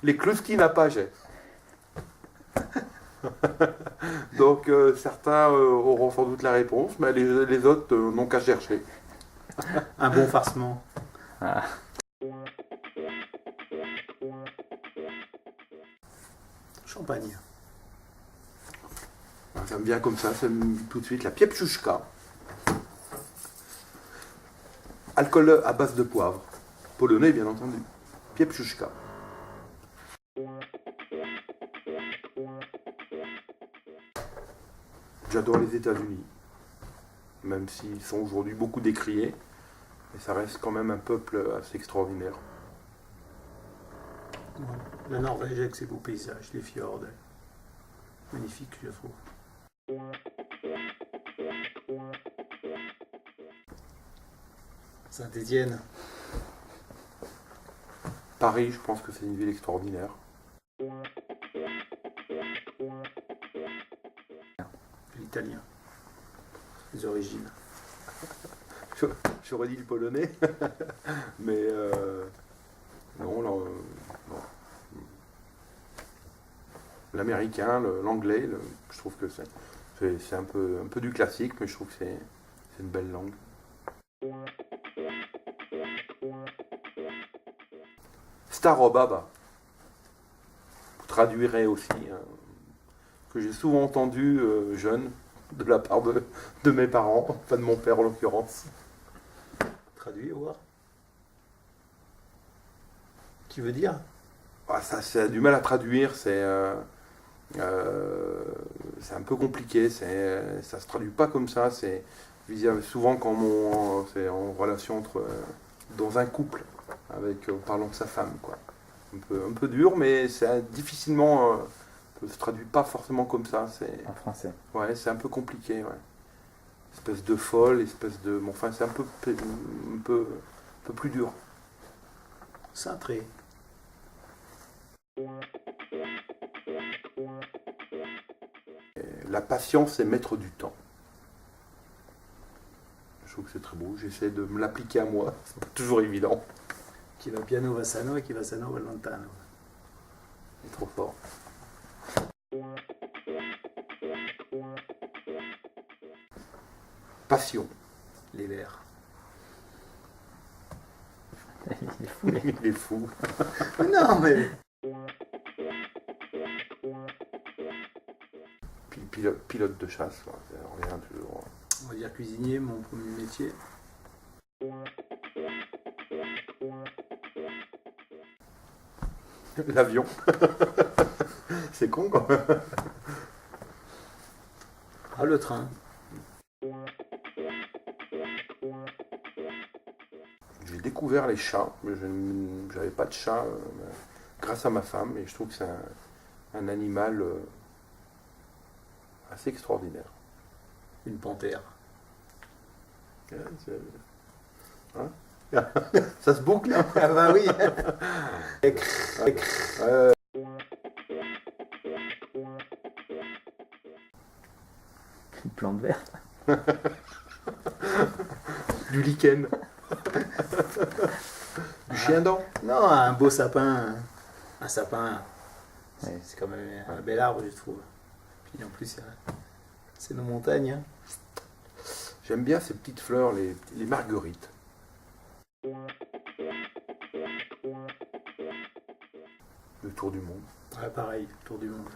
les Kluski-Napaget. Donc certains auront sans doute la réponse, mais les autres n'ont qu'à chercher. Un bon farcement. Ah. Champagne. Ça me vient comme ça, c'est tout de suite la piepchouchka. Alcool à base de poivre. Polonais, bien entendu. Piepchouchka. J'adore les États-Unis, même s'ils sont aujourd'hui beaucoup décriés, mais ça reste quand même un peuple assez extraordinaire. Ouais. La Norvège avec ses beaux paysages, les fjords. Magnifique, je trouve. Saint-Étienne. Paris, je pense que c'est une ville extraordinaire. L'italien. Les origines. J'aurais dit le polonais, mais non, non. L'américain, l'anglais, je trouve que c'est un peu du classique, mais je trouve que c'est une belle langue. Starobaba. Vous traduirez aussi, que j'ai souvent entendu jeune, de la part de mes parents, enfin de mon père en l'occurrence. Traduit, au revoir. Qui veut dire? Ah, ça a du mal à traduire, c'est un peu compliqué, ça se traduit pas comme ça, c'est souvent quand c'est en relation dans un couple, avec parlant de sa femme, quoi. Un peu dur, mais c'est difficilement, ça se traduit pas forcément comme ça. En français. Ouais, c'est un peu compliqué, ouais. Espèce de folle, espèce de, bon, enfin, c'est un peu plus dur. Cintré. La patience est maître du temps. Je trouve que c'est très beau. J'essaie de me l'appliquer à moi. C'est pas toujours évident. Qui va piano va sano et qui va sano va lontano. C'est trop fort. Passion. Les vers. Il est fou. Il est fou. Non, mais. Pilote de chasse. On revient toujours. On va dire cuisinier, mon premier métier. L'avion. C'est con, quoi. Ah, le train. J'ai découvert les chats, mais je n'avais pas de chat grâce à ma femme, et je trouve que c'est un animal assez extraordinaire. Une panthère. Hein ça se boucle, hein. Ah bah oui. Une plante verte. Du lichen. Du chien-dent. Non, un beau sapin. Un sapin. Ouais. C'est quand même un bel arbre, je trouve. Puis en plus, c'est nos montagnes. Hein. J'aime bien ces petites fleurs, les marguerites. Le tour du monde. Ouais, pareil, tour du monde.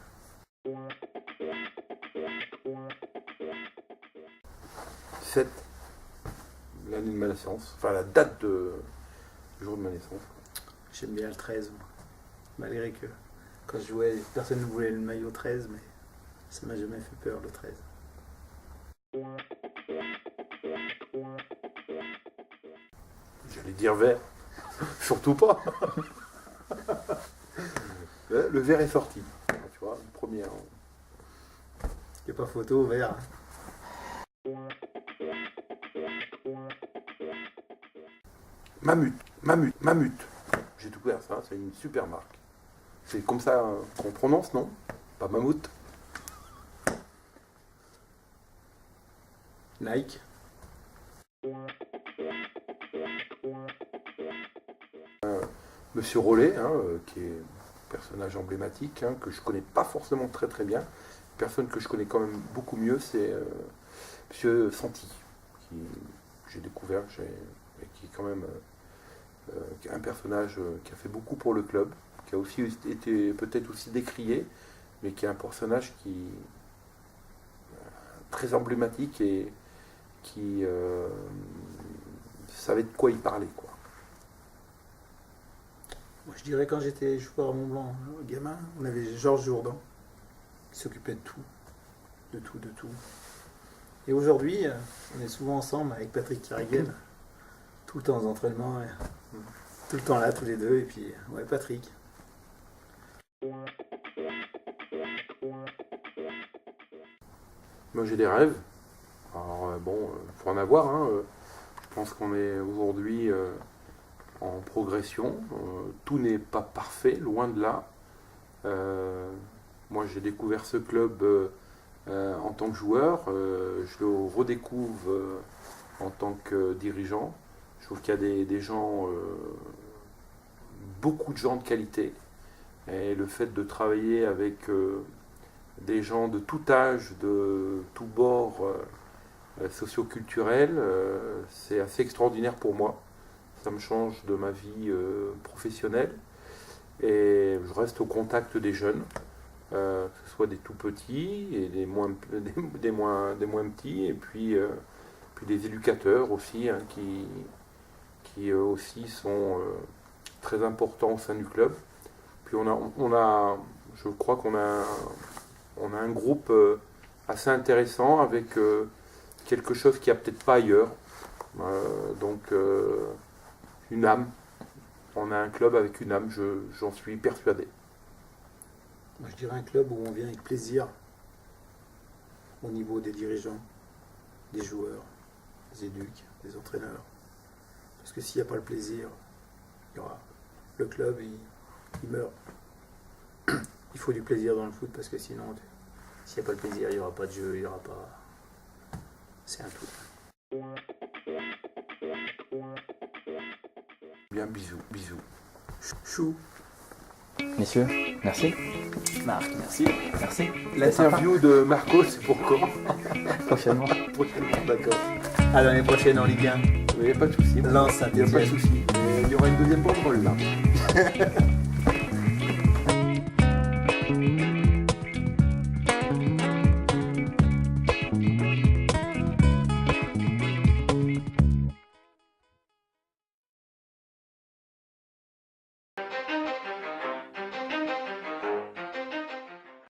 L'année de ma naissance, enfin la date du jour de ma naissance. J'aime bien le 13, moi. Malgré que quand je jouais, personne ne voulait le maillot 13, mais ça m'a jamais fait peur, le 13. J'allais dire vert. Surtout pas. Le vert est sorti. Tu vois, le premier. Il n'y a pas photo, vert. Mammut. J'ai découvert ça, c'est une super marque. C'est comme ça qu'on prononce, non? Pas mammouth. Nike. Monsieur Rollet, qui est personnage emblématique, hein, que je connais pas forcément très très bien. Personne que je connais quand même beaucoup mieux, c'est Monsieur Santi, que j'ai découvert, et qui est quand même un personnage qui a fait beaucoup pour le club, qui a aussi été peut-être aussi décrié, mais qui est un personnage qui très emblématique et qui savait de quoi il parlait, quoi. Moi, je dirais quand j'étais joueur à Mont-Blanc, gamin, on avait Georges Jourdan qui s'occupait de tout, de tout, de tout. Et aujourd'hui, on est souvent ensemble avec Patrick Cariguel, tout le temps aux entraînements, tout le temps là, tous les deux, et puis, ouais, Patrick. Moi j'ai des rêves, alors bon, il faut en avoir, hein. Je pense qu'on est aujourd'hui en progression, tout n'est pas parfait, loin de là. Moi j'ai découvert ce club en tant que joueur, je le redécouvre en tant que dirigeant. Je trouve qu'il y a des gens, beaucoup de gens de qualité, et le fait de travailler avec des gens de tout âge, de tout bord socio-culturel, c'est assez extraordinaire pour moi. Ça me change de ma vie professionnelle, et je reste au contact des jeunes, que ce soit des tout petits et des moins petits, et puis des éducateurs aussi, hein, qui aussi sont très importants au sein du club. Puis je crois qu'on a un groupe assez intéressant, avec quelque chose qu'il n'y a peut-être pas ailleurs. Donc une âme. On a un club avec une âme, j'en suis persuadé. Moi, je dirais un club où on vient avec plaisir, au niveau des dirigeants, des joueurs, des éducs, des entraîneurs. Parce que s'il n'y a pas le plaisir, le club, il meurt. Il faut du plaisir dans le foot, parce que sinon, s'il n'y a pas le plaisir, il n'y aura pas de jeu, il n'y aura pas... C'est un tout. Bien, bisous, bisous. Chou. Messieurs, merci. Marc, merci. Merci. L'interview de Marco, c'est pour quand? Prochainement. Prochainement, d'accord. À l'année prochaine en Ligue 1. Il n'y a pas de souci. Lance Il n'y a pas de souci. Il y aura une deuxième banderole là.